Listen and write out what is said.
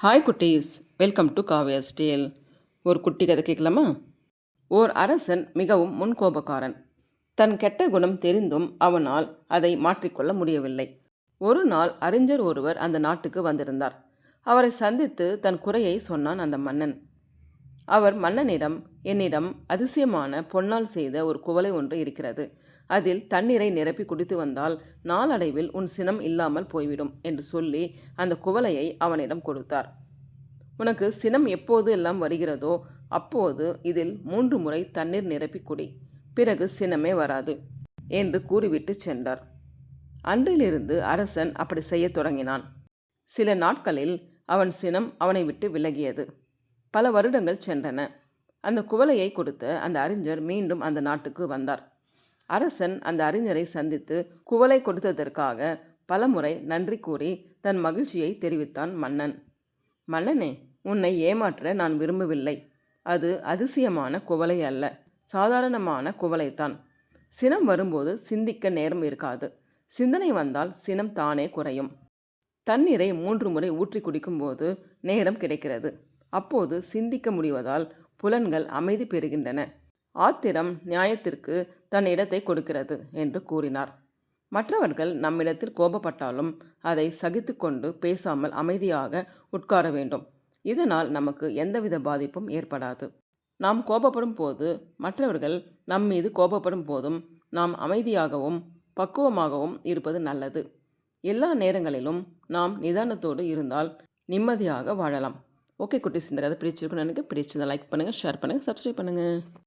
Hi குட்டீஸ், welcome to Kavya's Dale. ஒரு குட்டி கதை கேட்கலாமா? ஓர் அரசன் மிகவும் முன்கோபக்காரன். தன் கெட்ட குணம் தெரிந்தும் அவனால் அதை மாற்றிக்கொள்ள முடியவில்லை. ஒரு நாள் அறிஞர் ஒருவர் அந்த நாட்டுக்கு வந்திருந்தார். அவரை சந்தித்து தன் குறையை சொன்னான் அந்த மன்னன். அவர் மன்னனிடம், என்னிடம் அதிசயமான பொன்னால் செய்த ஒரு குவளை ஒன்று இருக்கிறது. அதில் தண்ணீரை நிரப்பி குடித்து வந்தால் நாளடைவில் உன் சினம் இல்லாமல் போய்விடும் என்று சொல்லி அந்த குவளையை அவனிடம் கொடுத்தார். உனக்கு சினம் எப்போது எல்லாம் வருகிறதோ அப்போது இதில் 3 முறை தண்ணீர் நிரப்பி குடி, பிறகு சினமே வராது என்று கூறிவிட்டு சென்றார். அன்றிலிருந்து அரசன் அப்படி செய்ய தொடங்கினான். சில நாட்களில் அவன் சினம் அவனை விட்டு விலகியது. பல வருடங்கள் சென்றன. அந்த குவளையை கொடுத்த அந்த அறிஞர் மீண்டும் அந்த நாட்டுக்கு வந்தார். அரசன் அந்த அறிஞரை சந்தித்து குவளை கொடுத்ததற்காக பலமுறை நன்றி கூறி தன் மகிழ்ச்சியை தெரிவித்தான் மன்னன். மன்னனே, உன்னை ஏமாற்ற நான் விரும்பவில்லை. அது அதிசயமான குவளை அல்ல, சாதாரணமான குவளைத்தான். சினம் வரும்போது சிந்திக்க நேரம் இருக்காது. சிந்தனை வந்தால் சினம் தானே குறையும். தண்ணீரை 3 முறை ஊற்றி குடிக்கும்போது நேரம் கிடைக்கிறது. அப்போது சிந்திக்க முடிவதால் புலன்கள் அமைதி பெறுகின்றன. ஆத்திரம் நியாயத்திற்கு தன் இடத்தை கொடுக்கிறது என்று கூறினார். மற்றவர்கள் நம்மிடத்தில் கோபப்பட்டாலும் அதை சகித்து கொண்டு பேசாமல் அமைதியாக உட்கார வேண்டும். இதனால் நமக்கு எந்தவித பாதிப்பும் ஏற்படாது. நாம் கோபப்படும் போது, மற்றவர்கள் நம் மீது கோபப்படும் போதும் நாம் அமைதியாகவும் பக்குவமாகவும் இருப்பது நல்லது. எல்லா நேரங்களிலும் நாம் நிதானத்தோடு இருந்தால் நிம்மதியாக வாழலாம். ஓகே குட்டீஸ், இந்த கதை பிடிச்சிருக்குன்னு எனக்கு பிடிச்சதை லைக் பண்ணுங்கள், ஷேர் பண்ணுங்கள், சப்ஸ்கிரைப் பண்ணுங்கள்.